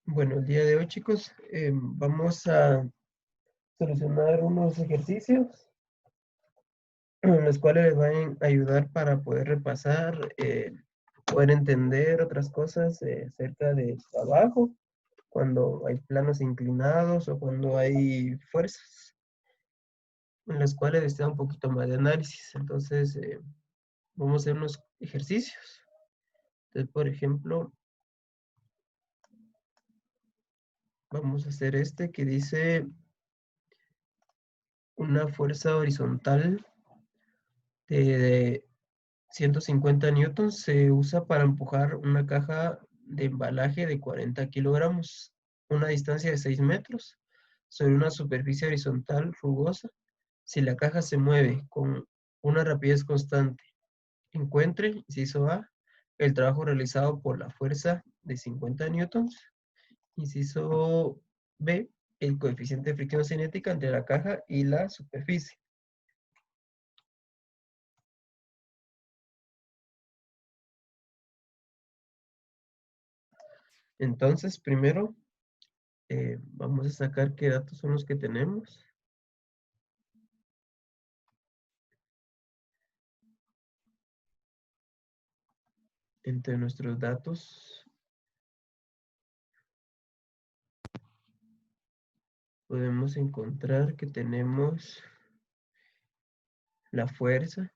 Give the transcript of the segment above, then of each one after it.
Bueno, el día de hoy, chicos, vamos a solucionar unos ejercicios los cuales les van a ayudar para poder repasar, poder entender otras cosas acerca del trabajo, cuando hay planos inclinados o cuando hay fuerzas, en las cuales está un poquito más de análisis. Entonces, vamos a hacer unos ejercicios. Entonces, por ejemplo, vamos a hacer este que dice una fuerza horizontal de 150 newtons se usa para empujar una caja de embalaje de 40 kilogramos, una distancia de 6 metros, sobre una superficie horizontal rugosa. Si la caja se mueve con una rapidez constante, encuentre, inciso A, el trabajo realizado por la fuerza de 50 newtons. Inciso B, el coeficiente de fricción cinética entre la caja y la superficie. Entonces, primero, vamos a sacar qué datos son los que tenemos. Entre nuestros datos podemos encontrar que tenemos la fuerza,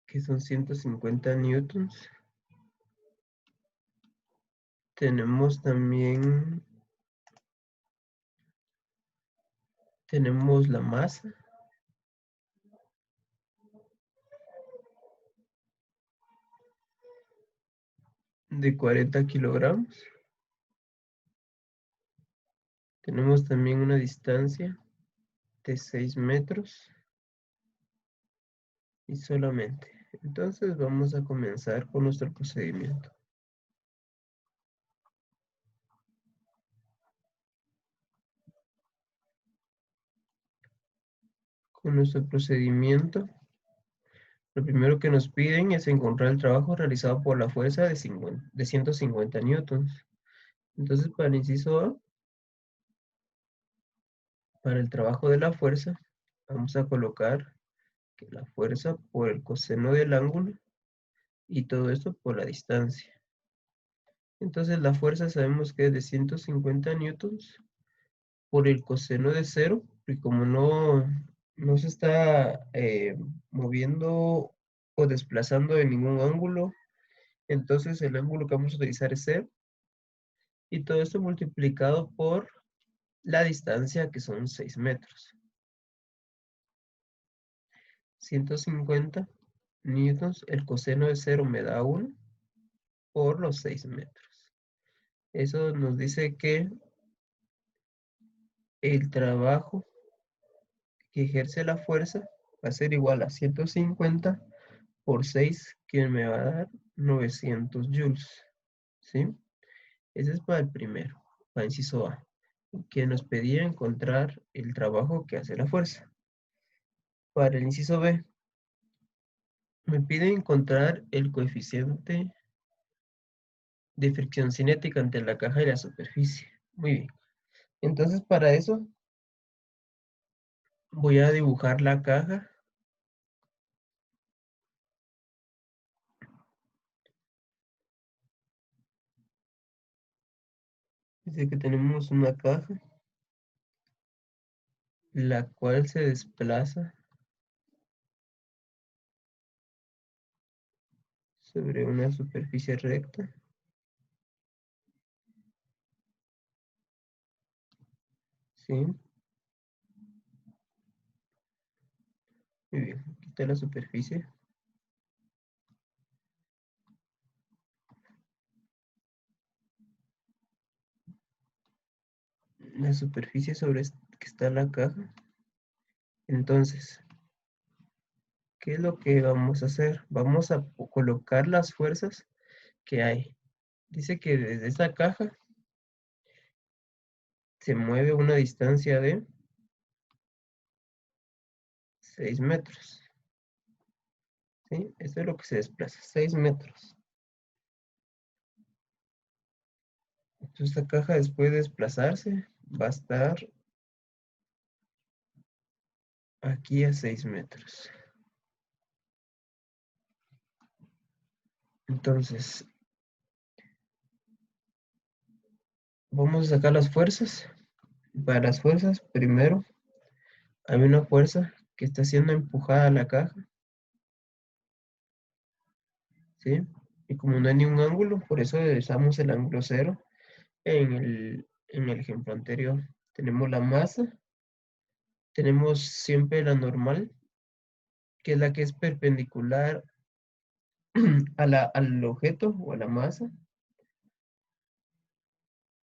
que son 150 newtons. Tenemos también, tenemos la masa, de 40 kilogramos. Tenemos también una distancia de 6 metros y solamente. Entonces vamos a comenzar con nuestro procedimiento. Con nuestro procedimiento, lo primero que nos piden es encontrar el trabajo realizado por la fuerza de 150 newtons. Entonces, para el inciso A, para el trabajo de la fuerza, vamos a colocar que la fuerza por el coseno del ángulo y todo esto por la distancia. Entonces, la fuerza sabemos que es de 150 newtons por el coseno de 0, y como no se está moviendo o desplazando en ningún ángulo, entonces el ángulo que vamos a utilizar es 0, y todo esto multiplicado por la distancia, que son 6 metros. 150 newtons, el coseno de 0 me da 1 por los 6 metros. Eso nos dice que el trabajo que ejerce la fuerza va a ser igual a 150 por 6, que me va a dar 900 joules. ¿Sí? Ese es para el primero, para el inciso A, que nos pedía encontrar el trabajo que hace la fuerza. Para el inciso B, me pide encontrar el coeficiente de fricción cinética entre la caja y la superficie. Muy bien. Entonces, para eso, voy a dibujar la caja. Dice que tenemos una caja, la cual se desplaza sobre una superficie recta. ¿Sí? Muy bien. Aquí está la superficie. La superficie sobre que está la caja. Entonces, ¿qué es lo que vamos a hacer? Vamos a colocar las fuerzas que hay. Dice que desde esta caja se mueve una distancia de 6 metros. ¿Sí? Esto es lo que se desplaza, 6 metros. Entonces esta caja, después de desplazarse, va a estar aquí a 6 metros. Entonces, vamos a sacar las fuerzas. Para las fuerzas, primero, hay una fuerza que está siendo empujada a la caja, ¿sí? Y como no hay ningún ángulo, por eso usamos el ángulo cero en el ejemplo anterior. Tenemos la masa, tenemos siempre la normal, que es la que es perpendicular al objeto o a la masa.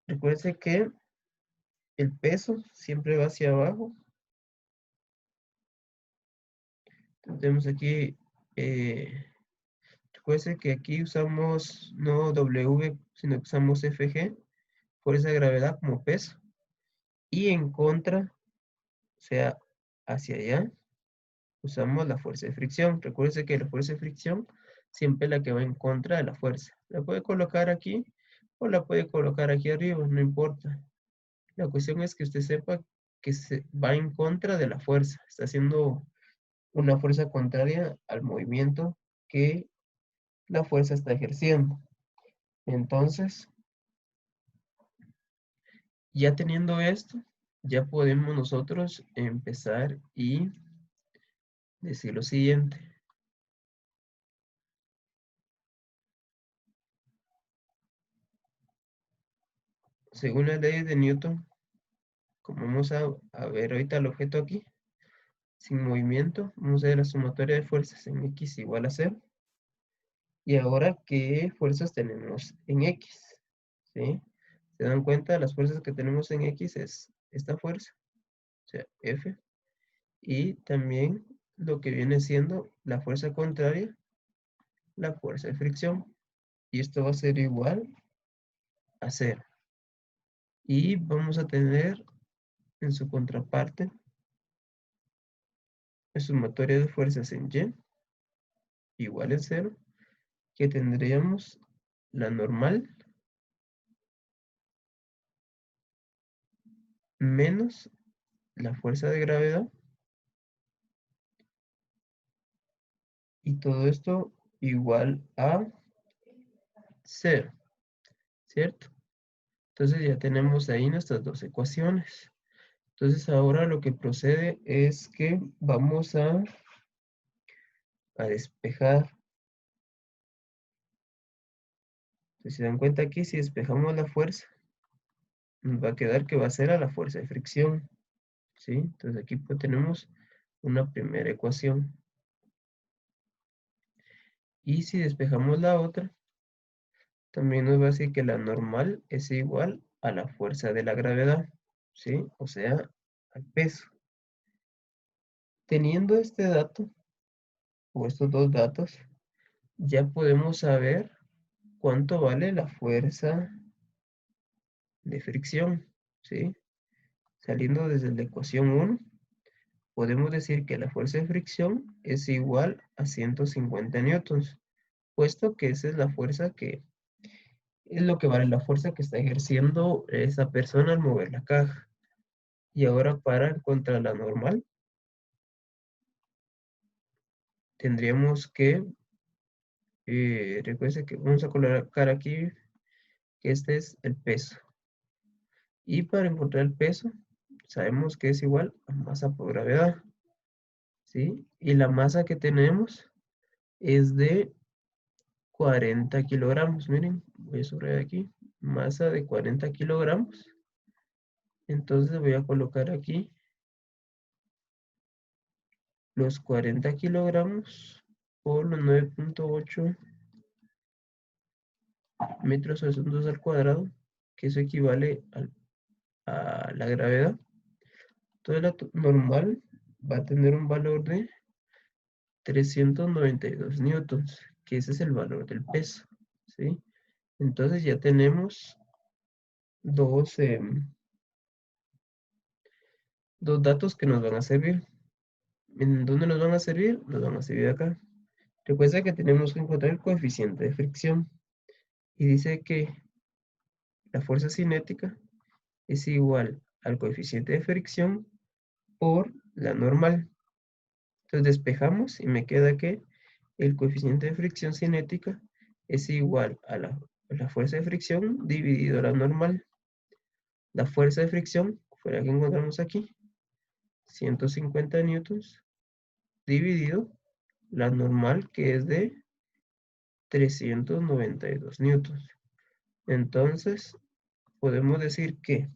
Recuerden que el peso siempre va hacia abajo. Entonces tenemos aquí, recuerden que aquí usamos no W, sino que usamos FG, fuerza de gravedad como peso. Y en contra, o sea, hacia allá, usamos la fuerza de fricción. Recuerden que la fuerza de fricción siempre es la que va en contra de la fuerza. La puede colocar aquí o la puede colocar aquí arriba, no importa. La cuestión es que usted sepa que se va en contra de la fuerza. Está haciendo una fuerza contraria al movimiento que la fuerza está ejerciendo. Entonces, ya teniendo esto, ya podemos nosotros empezar y decir lo siguiente. Según las leyes de Newton, como vamos a ver ahorita el objeto aquí, sin movimiento, vamos a ver la sumatoria de fuerzas en X igual a 0. Y ahora, ¿qué fuerzas tenemos en X? ¿Sí? ¿Se dan cuenta? Las fuerzas que tenemos en X es esta fuerza, o sea, F. Y también lo que viene siendo la fuerza contraria, la fuerza de fricción. Y esto va a ser igual a 0. Y vamos a tener en su contraparte la sumatoria de fuerzas en Y igual a 0, que tendríamos la normal menos la fuerza de gravedad, y todo esto igual a 0, ¿cierto? Entonces ya tenemos ahí nuestras dos ecuaciones. Entonces ahora lo que procede es que vamos a despejar. Entonces, si se dan cuenta aquí, si despejamos la fuerza, nos va a quedar que va a ser a la fuerza de fricción, ¿sí? Entonces aquí pues tenemos una primera ecuación. Y si despejamos la otra, también nos va a decir que la normal es igual a la fuerza de la gravedad, ¿sí? O sea, al peso. Teniendo este dato, o estos dos datos, ya podemos saber cuánto vale la fuerza de fricción, ¿sí? Saliendo desde la ecuación 1, podemos decir que la fuerza de fricción es igual a 150 newtons, puesto que esa es la fuerza que es lo que vale la fuerza que está ejerciendo esa persona al mover la caja. Y ahora para encontrar la normal, tendríamos que, recuerden que vamos a colocar aquí que este es el peso. Y para encontrar el peso, sabemos que es igual a masa por gravedad, ¿sí? Y la masa que tenemos es de 40 kilogramos. Miren, voy a subrayar aquí, masa de 40 kilogramos. Entonces voy a colocar aquí los 40 kilogramos por los 9.8 metros segundos al cuadrado, que eso equivale a la gravedad. Entonces la normal va a tener un valor de 392 newtons, que ese es el valor del peso, ¿sí? Entonces ya tenemos dos, dos datos que nos van a servir. ¿En dónde nos van a servir? Nos van a servir acá. Recuerda que tenemos que encontrar el coeficiente de fricción. Y dice que la fuerza cinética es igual al coeficiente de fricción por la normal. Entonces despejamos y me queda que el coeficiente de fricción cinética es igual a la fuerza de fricción dividido la normal. La fuerza de fricción fue la que encontramos aquí, 150 newtons, dividido la normal, que es de 392 newtons. Entonces, podemos decir que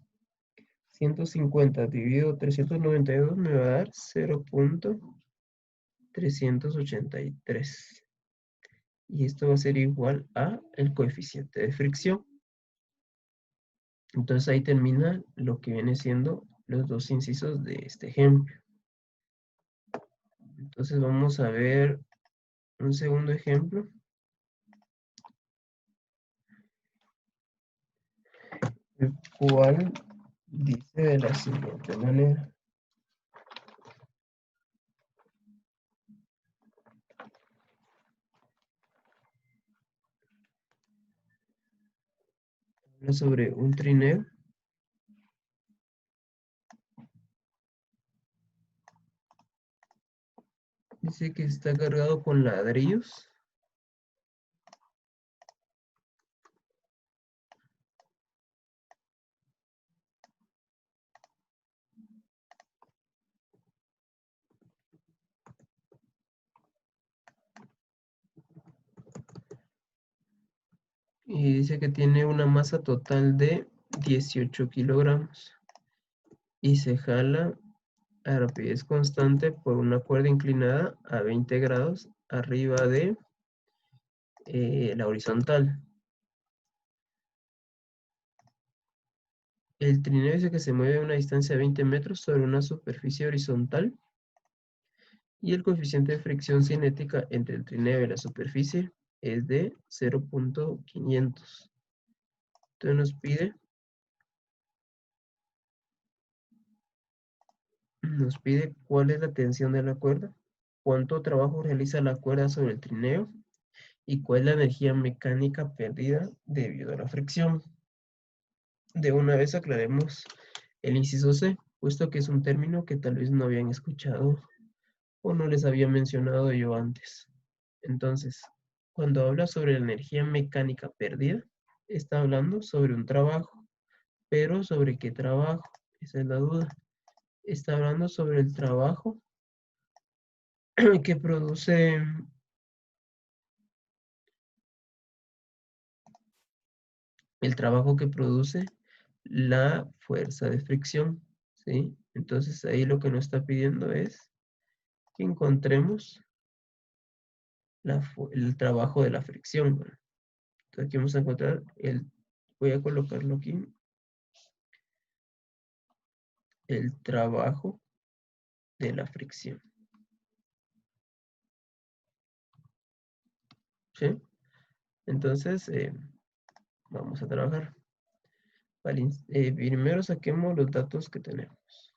150 dividido 392 me va a dar 0.383. Y esto va a ser igual a el coeficiente de fricción. Entonces ahí termina lo que viene siendo los dos incisos de este ejemplo. Entonces vamos a ver un segundo ejemplo, el cual dice de la siguiente manera. Habla sobre un trineo. Dice que está cargado con ladrillos. Y dice que tiene una masa total de 18 kilogramos. Y se jala a rapidez constante por una cuerda inclinada a 20 grados arriba de la horizontal. El trineo dice que se mueve a una distancia de 20 metros sobre una superficie horizontal y el coeficiente de fricción cinética entre el trineo y la superficie es de 0.500. Entonces nos pide cuál es la tensión de la cuerda, cuánto trabajo realiza la cuerda sobre el trineo y cuál es la energía mecánica perdida debido a la fricción. De una vez aclaremos el inciso C, puesto que es un término que tal vez no habían escuchado o no les había mencionado yo antes. Entonces, cuando habla sobre la energía mecánica perdida, está hablando sobre un trabajo, pero ¿sobre qué trabajo? Esa es la duda. Está hablando sobre el trabajo que produce la fuerza de fricción, ¿sí? Entonces ahí lo que nos está pidiendo es que encontremos el trabajo de la fricción, ¿verdad? Entonces aquí vamos a encontrar voy a colocarlo aquí, el trabajo de la fricción, ¿sí? Entonces, vamos a trabajar. Vale, primero saquemos los datos que tenemos.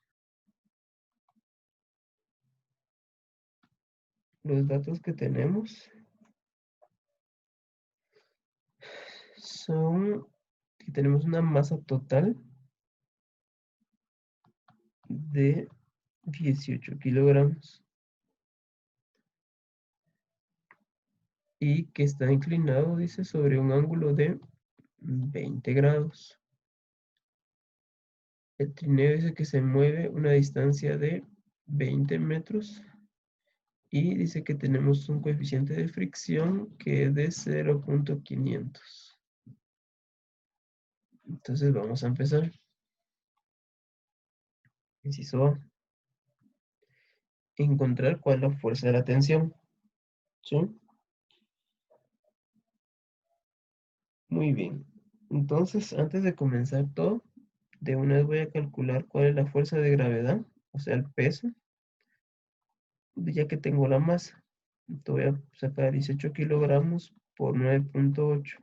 Los datos que tenemos son que tenemos una masa total de 18 kilogramos y que está inclinado, dice, sobre un ángulo de 20 grados. El trineo dice que se mueve una distancia de 20 metros y dice que tenemos un coeficiente de fricción que es de 0.500. Entonces vamos a empezar. Inciso A. Encontrar cuál es la fuerza de la tensión. ¿Sí? Muy bien. Entonces, antes de comenzar todo, de una vez voy a calcular cuál es la fuerza de gravedad, o sea, el peso, ya que tengo la masa. Entonces voy a sacar 18 kilogramos por 9.8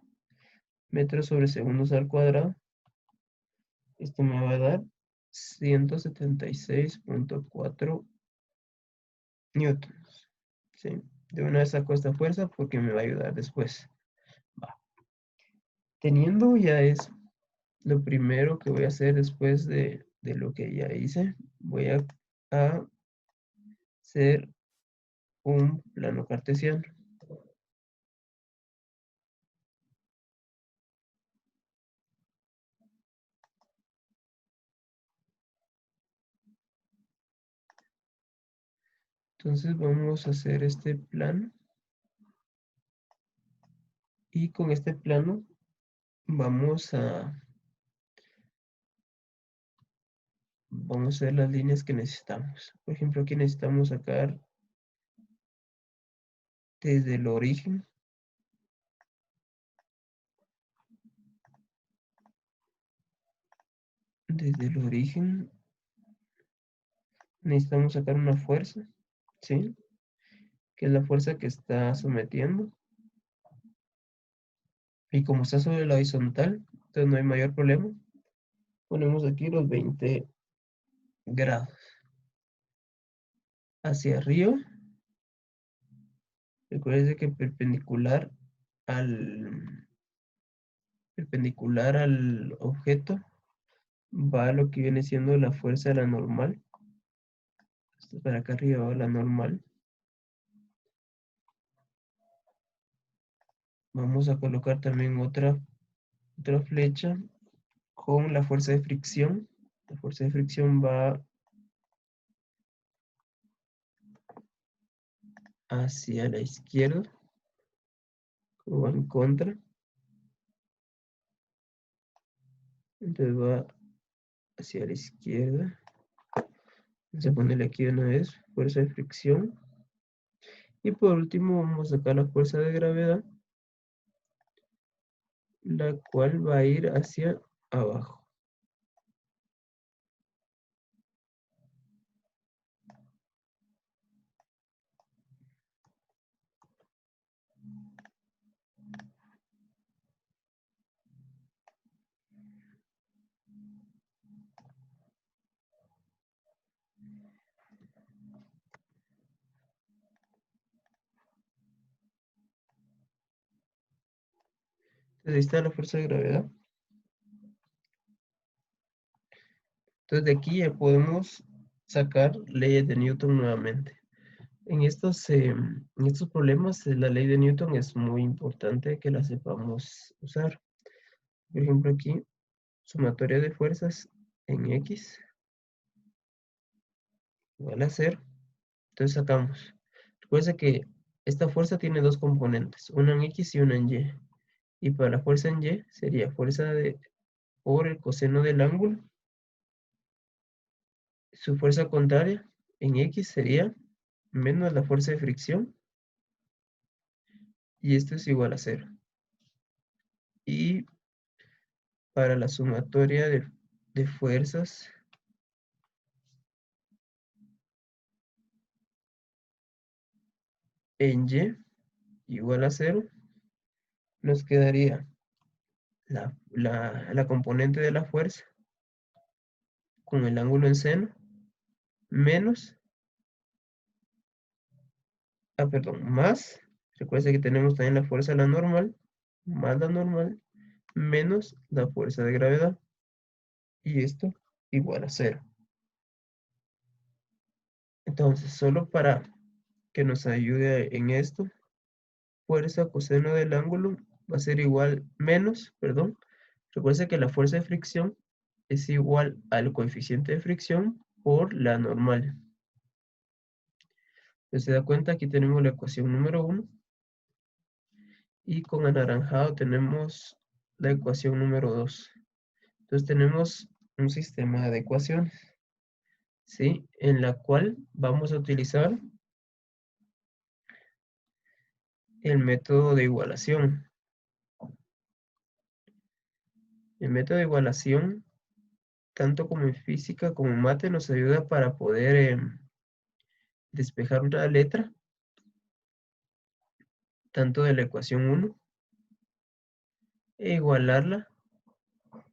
metros sobre segundos al cuadrado. Esto me va a dar 176.4 newtons. ¿Sí? De una vez saco esta fuerza porque me va a ayudar después. Va. Teniendo ya eso, lo primero que voy a hacer después de lo que ya hice, voy a hacer un plano cartesiano. Entonces vamos a hacer este plano. Y con este plano vamos a hacer las líneas que necesitamos. Por ejemplo, aquí necesitamos sacar desde el origen. Desde el origen necesitamos sacar una fuerza, ¿sí? Que es la fuerza que está sometiendo. Y como está sobre la horizontal, entonces no hay mayor problema. Ponemos aquí los 20 grados. Hacia arriba, recuerden que perpendicular al objeto va lo que viene siendo la fuerza de la normal. Esto para acá arriba va la normal. Vamos a colocar también otra flecha con la fuerza de fricción. La fuerza de fricción va hacia la izquierda o va en contra. Entonces va hacia la izquierda. Vamos a ponerle aquí una vez fuerza de fricción. Y por último vamos a sacar la fuerza de gravedad, la cual va a ir hacia abajo. Entonces ahí está la fuerza de gravedad. Entonces de aquí ya podemos sacar leyes de Newton nuevamente. En estos problemas, la ley de Newton es muy importante que la sepamos usar. Por ejemplo, aquí, sumatoria de fuerzas en X igual a 0. Entonces sacamos. Recuerda que esta fuerza tiene dos componentes, una en X y una en Y. Y para la fuerza en Y sería por el coseno del ángulo. Su fuerza contraria en X sería menos la fuerza de fricción. Y esto es igual a 0. Y para la sumatoria de fuerzas en Y igual a 0, nos quedaría la componente de la fuerza con el ángulo en seno menos, perdón, más, recuerda que tenemos también la fuerza de la normal, más la normal, menos la fuerza de gravedad. Y esto igual a 0. Entonces, solo para que nos ayude en esto, fuerza coseno del ángulo va a ser igual, menos, perdón. Recuerda que la fuerza de fricción es igual al coeficiente de fricción por la normal. Entonces, se da cuenta, aquí tenemos la ecuación número 1 y con anaranjado tenemos la ecuación número 2. Entonces, tenemos un sistema de ecuaciones, ¿sí? En la cual vamos a utilizar el método de igualación. El método de igualación, tanto como en física como en mate, nos ayuda para poder despejar una letra, tanto de la ecuación 1, e igualarla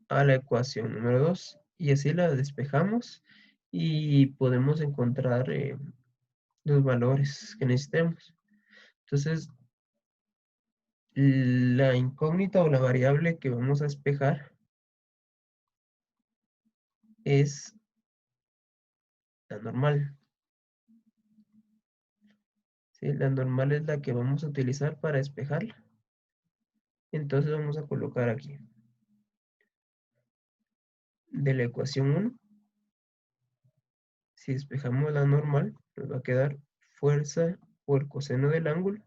a la ecuación número 2. Y así la despejamos y podemos encontrar los valores que necesitemos. Entonces, la incógnita o la variable que vamos a despejar es la normal. ¿Sí? La normal es la que vamos a utilizar para despejarla. Entonces vamos a colocar aquí. De la ecuación 1, si despejamos la normal, nos va a quedar fuerza por coseno del ángulo.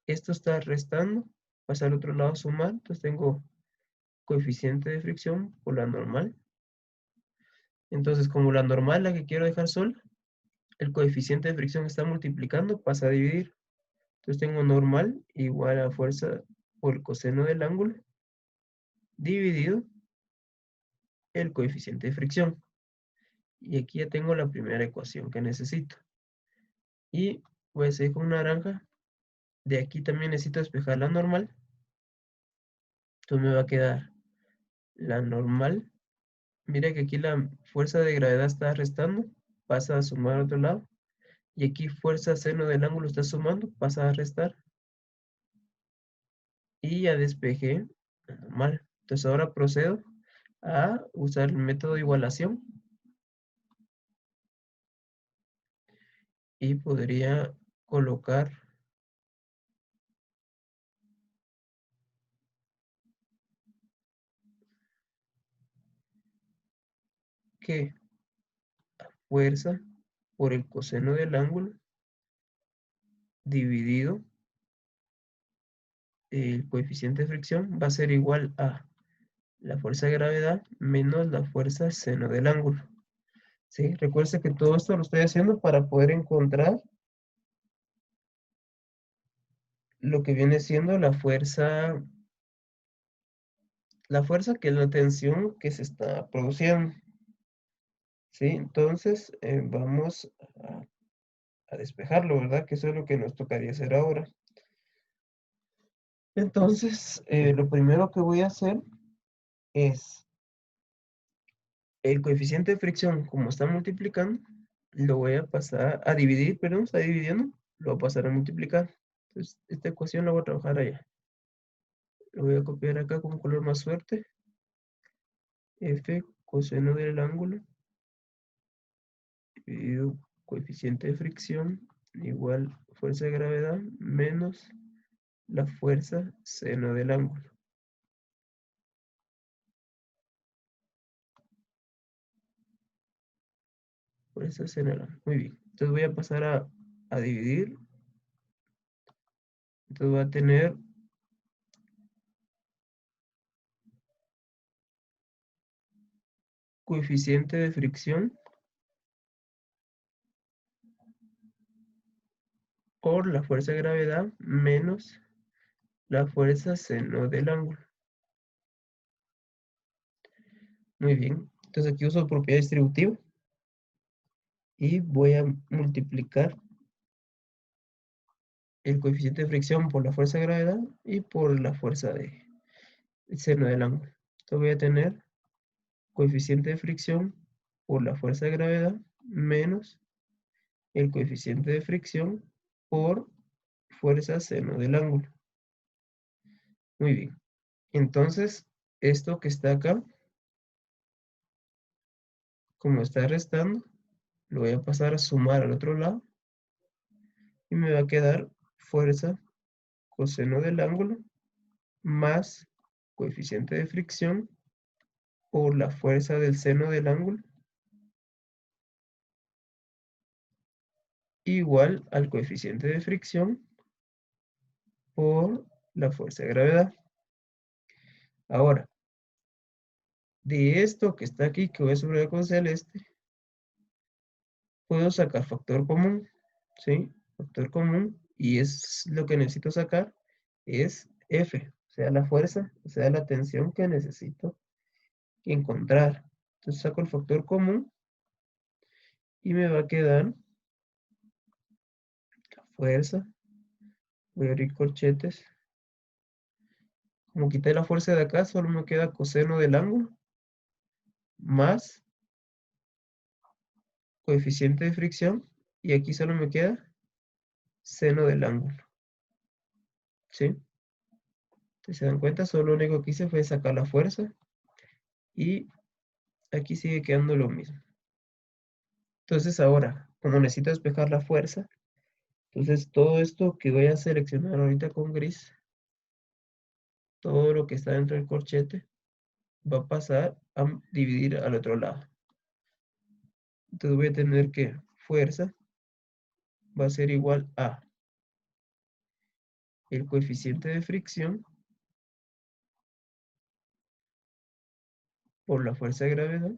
Esto está restando, pasa al otro lado a sumar, entonces tengo coeficiente de fricción por la normal. Entonces, como la normal es la que quiero dejar sola, el coeficiente de fricción está multiplicando, pasa a dividir. Entonces tengo normal igual a fuerza por el coseno del ángulo dividido el coeficiente de fricción. Y aquí ya tengo la primera ecuación que necesito. Y voy a seguir con naranja. De aquí también necesito despejar la normal. Entonces me va a quedar la normal. Mira que aquí la fuerza de gravedad está restando, pasa a sumar a otro lado. Y aquí fuerza seno del ángulo está sumando, pasa a restar. Y ya despejé la normal. Entonces ahora procedo a usar el método de igualación. Y podría colocar que fuerza por el coseno del ángulo dividido el coeficiente de fricción va a ser igual a la fuerza de gravedad menos la fuerza seno del ángulo. ¿Sí? Recuerda que todo esto lo estoy haciendo para poder encontrar lo que viene siendo la fuerza que es la tensión que se está produciendo. ¿Sí? Entonces, vamos a despejarlo, ¿verdad? Que eso es lo que nos tocaría hacer ahora. Entonces, lo primero que voy a hacer es el coeficiente de fricción, como está multiplicando, lo voy a pasar a dividir, perdón, está dividiendo, lo voy a pasar a multiplicar. Entonces, esta ecuación la voy a trabajar allá. Lo voy a copiar acá con color más fuerte. F coseno del ángulo dividido coeficiente de fricción igual fuerza de gravedad menos la fuerza seno del ángulo. Fuerza seno del ángulo. Muy bien. Entonces voy a pasar a dividir. Entonces voy a tener coeficiente de fricción por la fuerza de gravedad menos la fuerza seno del ángulo. Muy bien. Entonces aquí uso propiedad distributiva y voy a multiplicar el coeficiente de fricción por la fuerza de gravedad y por la fuerza de seno del ángulo. Entonces voy a tener coeficiente de fricción por la fuerza de gravedad menos el coeficiente de fricción por fuerza seno del ángulo. Muy bien. Entonces, esto que está acá, como está restando, lo voy a pasar a sumar al otro lado y me va a quedar fuerza coseno del ángulo más coeficiente de fricción por la fuerza del seno del ángulo igual al coeficiente de fricción por la fuerza de gravedad. Ahora, de esto que está aquí, que voy a subrayar con celeste, puedo sacar factor común, ¿sí? Factor común, y es lo que necesito sacar, es F, o sea, la fuerza, o sea, la tensión que necesito encontrar. Entonces saco el factor común y me va a quedar la fuerza. Voy a abrir corchetes. Como quité la fuerza de acá, solo me queda coseno del ángulo más coeficiente de fricción y aquí solo me queda seno del ángulo. ¿Sí? Si se dan cuenta, solo lo único que hice fue sacar la fuerza y aquí sigue quedando lo mismo. Entonces ahora, como necesito despejar la fuerza, entonces todo esto que voy a seleccionar ahorita con gris, todo lo que está dentro del corchete, va a pasar a dividir al otro lado. Entonces voy a tener que fuerza va a ser igual a el coeficiente de fricción por la fuerza de gravedad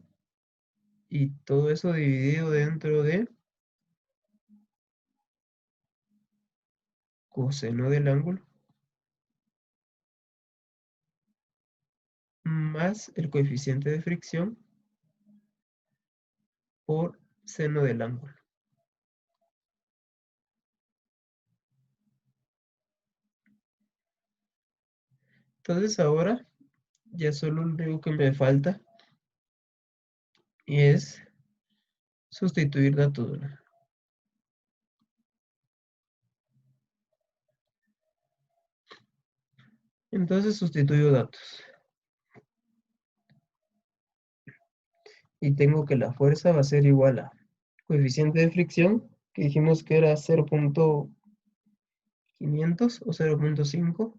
y todo eso dividido dentro de coseno del ángulo más el coeficiente de fricción por seno del ángulo. Entonces ahora ya solo lo único que me falta es sustituir datos. Entonces sustituyo datos y tengo que la fuerza va a ser igual a coeficiente de fricción, que dijimos que era 0.500 o 0.5,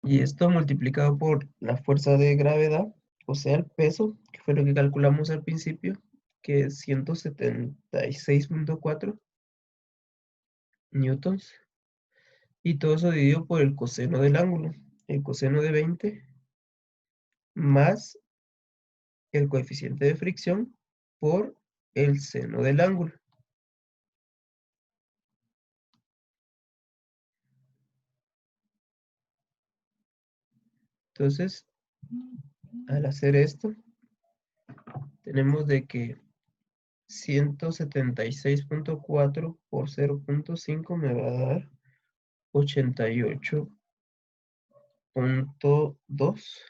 y esto multiplicado por la fuerza de gravedad, o sea, el peso, que fue lo que calculamos al principio, que es 176.4 newtons, y todo eso dividido por el coseno del ángulo, el coseno de 20 más el coeficiente de fricción por el seno del ángulo. Entonces, al hacer esto, tenemos de que 176.4 por 0.5 me va a dar 88.2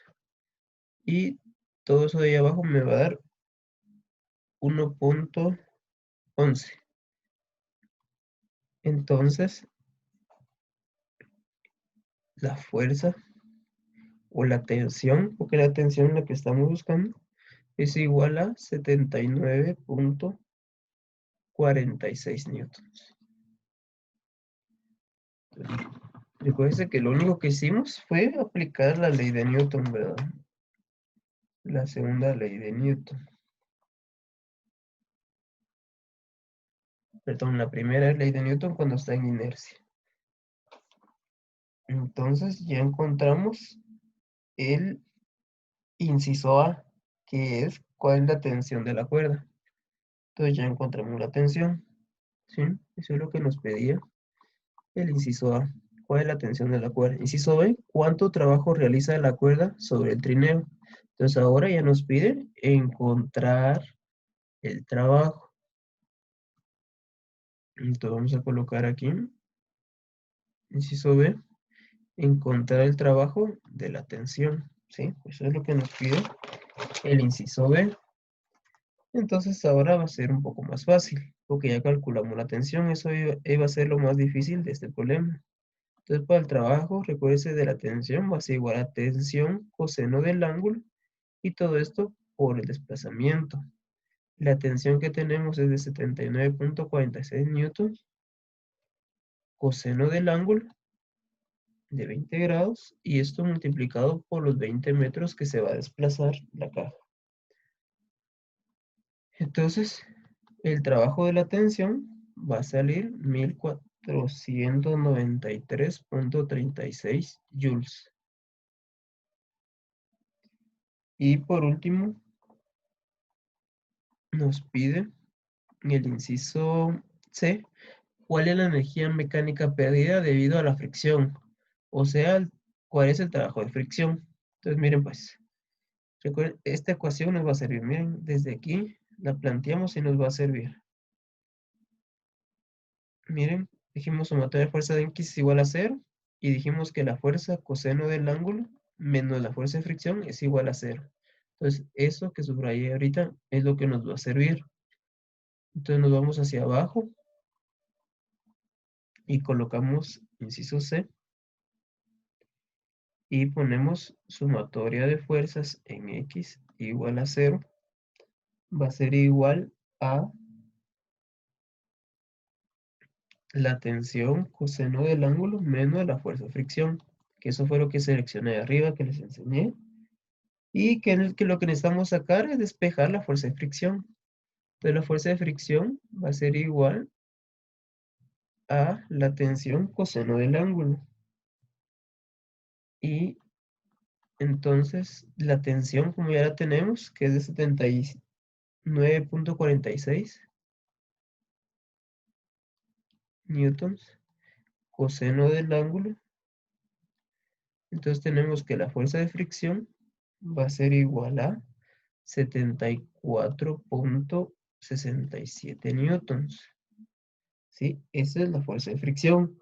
y todo eso de ahí abajo me va a dar 1.11. Entonces, la fuerza o la tensión, porque la tensión la que estamos buscando, es igual a 79.46 newtons. Recuerden que lo único que hicimos fue aplicar la ley de Newton, ¿verdad? La segunda ley de Newton. Perdón, la primera ley de Newton cuando está en inercia. Entonces ya encontramos el inciso A, que es cuál es la tensión de la cuerda. Entonces ya encontramos la tensión, ¿sí? Eso es lo que nos pedía el inciso A. ¿Cuál es la tensión de la cuerda? Inciso B, ¿cuánto trabajo realiza la cuerda sobre el trineo? Entonces ahora ya nos pide encontrar el trabajo. Entonces vamos a colocar aquí, inciso B, encontrar el trabajo de la tensión, ¿sí? Eso es lo que nos pide el inciso B. Entonces ahora va a ser un poco más fácil, porque ya calculamos la tensión, eso iba a ser lo más difícil de este problema. Entonces para el trabajo, recuérdese de la tensión, va a ser igual a tensión coseno del ángulo, y todo esto por el desplazamiento. La tensión que tenemos es de 79.46 newtons, coseno del ángulo de 20 grados, y esto multiplicado por los 20 metros que se va a desplazar la caja. Entonces, el trabajo de la tensión va a salir 1493.36 joules. Y por último, nos pide en el inciso C, ¿cuál es la energía mecánica perdida debido a la fricción? O sea, ¿cuál es el trabajo de fricción? Entonces, miren pues, recuerden, esta ecuación nos va a servir. Miren, desde aquí la planteamos y nos va a servir. Miren, dijimos sumatoria de fuerza de X es igual a 0 y dijimos que la fuerza coseno del ángulo menos la fuerza de fricción es igual a 0. Entonces, eso que subrayé ahorita es lo que nos va a servir. Entonces nos vamos hacia abajo y colocamos inciso C y ponemos sumatoria de fuerzas en X igual a 0. Va a ser igual a la tensión coseno del ángulo menos la fuerza de fricción, que eso fue lo que seleccioné de arriba que les enseñé, y que lo que necesitamos sacar es despejar la fuerza de fricción. Entonces la fuerza de fricción va a ser igual a la tensión coseno del ángulo. Y entonces la tensión, como ya la tenemos, que es de 79.46 newtons, coseno del ángulo. Entonces tenemos que la fuerza de fricción va a ser igual a 74.67 newtons. ¿Sí? Esa es la fuerza de fricción.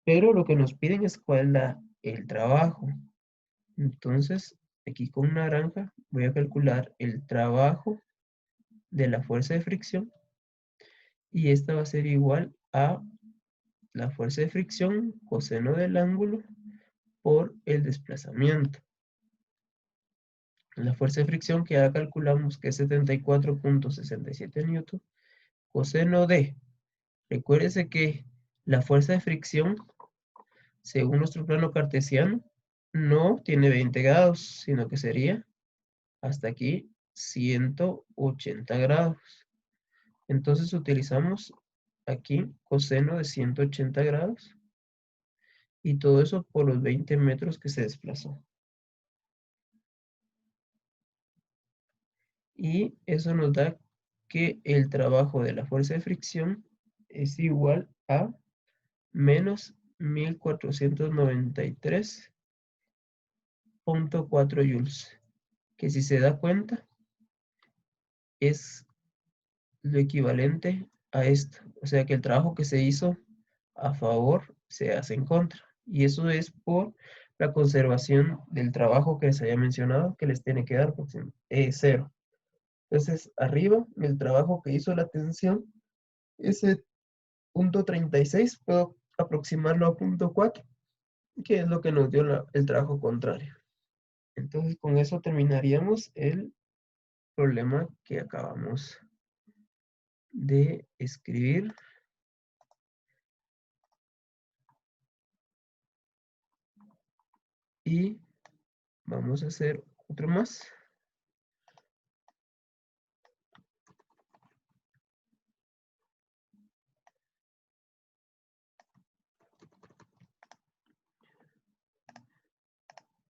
Pero lo que nos piden es cuál es el trabajo. Entonces, aquí con naranja voy a calcular el trabajo de la fuerza de fricción. Y esta va a ser igual a la fuerza de fricción coseno del ángulo por el desplazamiento. La fuerza de fricción que ya calculamos que es 74.67 newton, coseno de, recuérdese que la fuerza de fricción, según nuestro plano cartesiano, no tiene 20 grados, sino que sería hasta aquí 180 grados. Entonces utilizamos aquí coseno de 180 grados y todo eso por los 20 metros que se desplazó. Y eso nos da que el trabajo de la fuerza de fricción es igual a menos 1493.4 joules, que si se da cuenta es lo equivalente a esto. O sea que el trabajo que se hizo a favor se hace en contra. Y eso es por la conservación del trabajo que les había mencionado, que les tiene que dar 0. Entonces, arriba, el trabajo que hizo la tensión, ese punto 36, puedo aproximarlo a punto 4, que es lo que nos dio el trabajo contrario. Entonces, con eso terminaríamos el problema que acabamos de escribir. Y vamos a hacer otro más.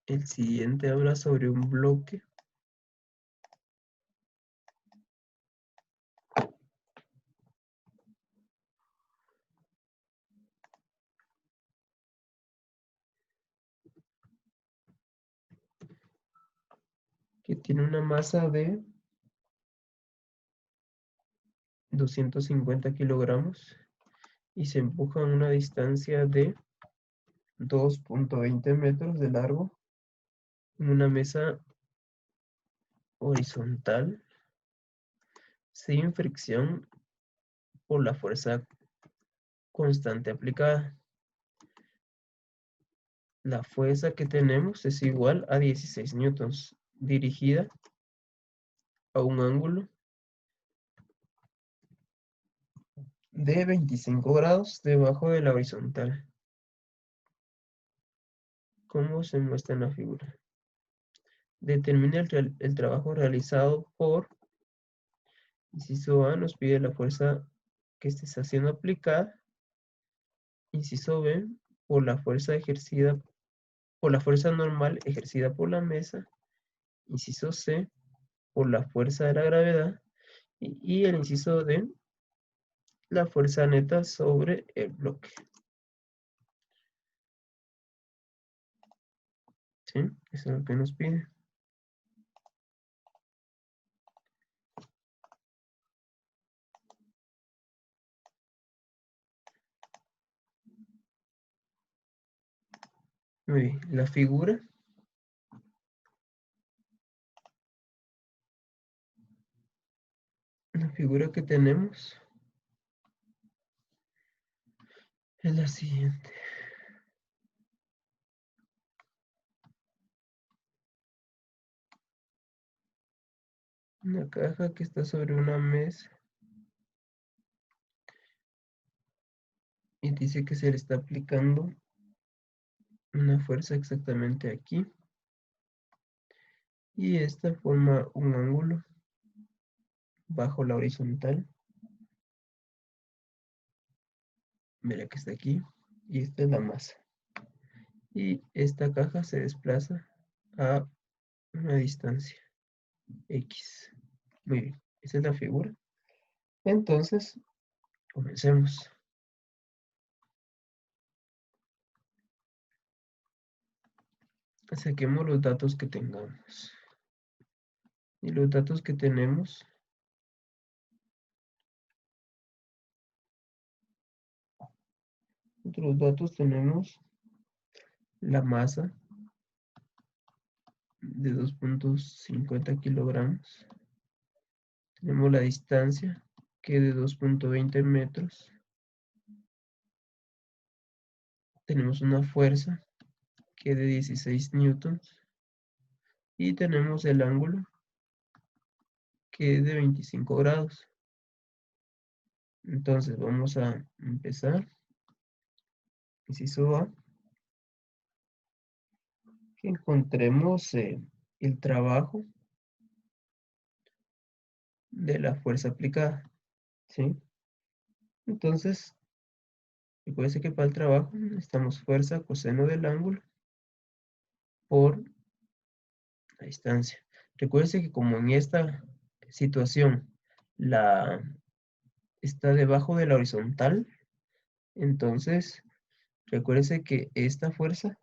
El siguiente habla sobre un bloque que tiene una masa de 250 kilogramos y se empuja a una distancia de 2.20 metros de largo en una mesa horizontal sin fricción por la fuerza constante aplicada. La fuerza que tenemos es igual a 16 newtons, dirigida a un ángulo de 25 grados debajo de la horizontal, como se muestra en la figura. Determina el trabajo realizado por, inciso A, nos pide la fuerza que esté siendo aplicada. Inciso B, por la fuerza ejercida, por la fuerza normal ejercida por la mesa. Inciso C, por la fuerza de la gravedad. Y el inciso D, la fuerza neta sobre el bloque. ¿Sí? Eso es lo que nos pide. Muy bien, la figura que tenemos es la siguiente. Una caja que está sobre una mesa y dice que se le está aplicando una fuerza exactamente aquí. Y esta forma un ángulo bajo la horizontal. Mira que está aquí. Y esta es la masa. Y esta caja se desplaza a una distancia X. Muy bien. Esa es la figura. Entonces, comencemos. Saquemos los datos que tengamos. Y los datos que tenemos, otros datos tenemos la masa de 2.50 kilogramos. Tenemos la distancia que es de 2.20 metros. Tenemos una fuerza que es de 16 newtons. Y tenemos el ángulo que es de 25 grados. Entonces vamos a empezar. Inciso A. Que encontremos el trabajo de la fuerza aplicada. ¿Sí? Entonces, recuerde que para el trabajo necesitamos fuerza coseno del ángulo por la distancia. Recuerde que como en esta situación la está debajo de la horizontal, entonces recuerde que esta fuerza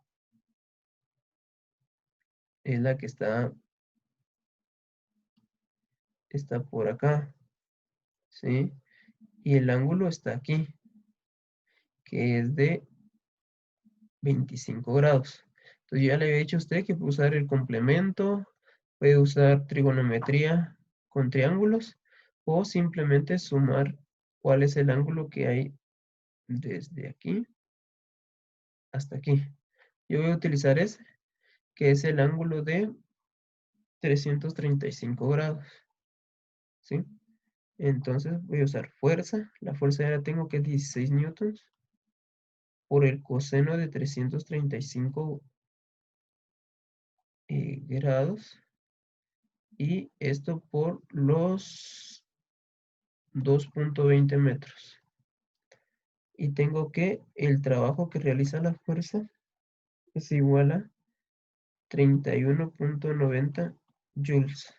es la que está por acá, ¿sí? Y el ángulo está aquí, que es de 25 grados. Entonces ya le había dicho a usted que puede usar el complemento, puede usar trigonometría con triángulos o simplemente sumar cuál es el ángulo que hay desde aquí hasta aquí. Yo voy a utilizar ese, que es el ángulo de 335 grados, ¿sí? Entonces voy a usar fuerza, la fuerza ya la tengo que es 16 newtons, por el coseno de 335 grados, y esto por los 2.20 metros. Y tengo que el trabajo que realiza la fuerza es igual a 31.90 joules.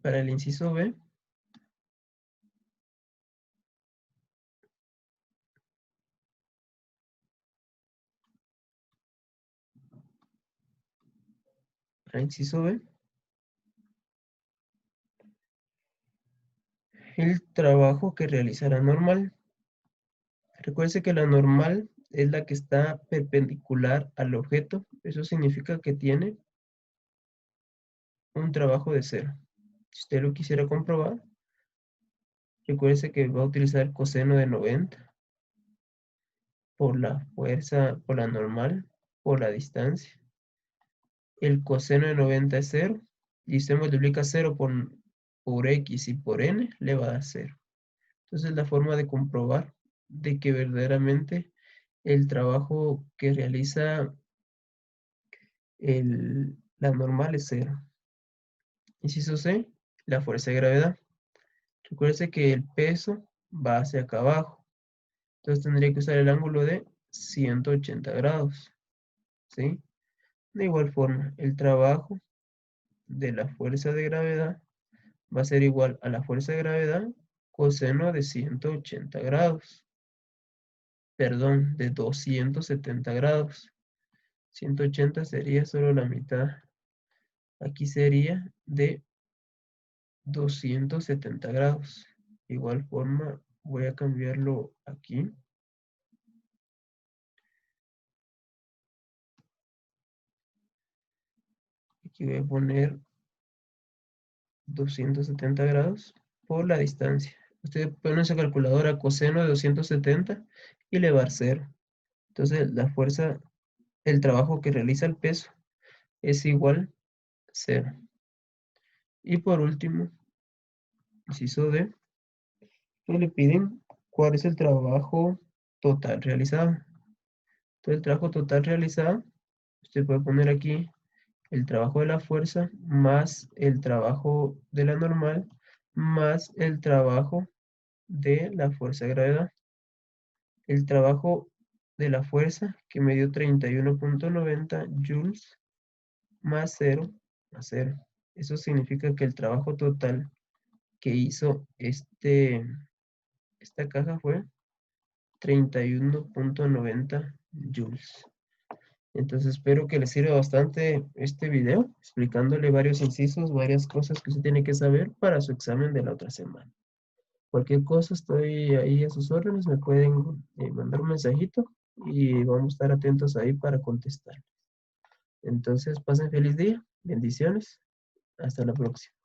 Para el inciso B, para el inciso B, el trabajo que realiza la normal. Recuerde que la normal es la que está perpendicular al objeto. Eso significa que tiene un trabajo de cero. Si usted lo quisiera comprobar, recuerde que va a utilizar el coseno de 90 por la fuerza, por la normal, por la distancia. El coseno de 90 es 0. Y usted multiplica 0 por x y por n, le va a dar 0. Entonces la forma de comprobar de que verdaderamente el trabajo que realiza la normal es 0. Inciso C, la fuerza de gravedad. Recuerde que el peso va hacia acá abajo. Entonces tendría que usar el ángulo de 180 grados. ¿Sí? De igual forma, el trabajo de la fuerza de gravedad va a ser igual a la fuerza de gravedad coseno de 180 grados. Perdón, de 270 grados. 180 sería solo la mitad. Aquí sería de 270 grados. De igual forma, voy a cambiarlo aquí. Aquí voy a poner 270 grados por la distancia. Usted pone en su calculadora coseno de 270 y le va a dar 0. Entonces la fuerza, el trabajo que realiza el peso es igual a 0. Y por último, inciso D, que le piden cuál es el trabajo total realizado. Entonces el trabajo total realizado, usted puede poner aquí el trabajo de la fuerza más el trabajo de la normal más el trabajo de la fuerza de gravedad. El trabajo de la fuerza que me dio 31.90 joules más 0 más 0. Eso significa que el trabajo total que hizo esta caja fue 31.90 joules. Entonces espero que les sirva bastante este video, explicándole varios incisos, varias cosas que usted tiene que saber para su examen de la otra semana. Cualquier cosa estoy ahí a sus órdenes, me pueden mandar un mensajito y vamos a estar atentos ahí para contestar. Entonces pasen feliz día, bendiciones, hasta la próxima.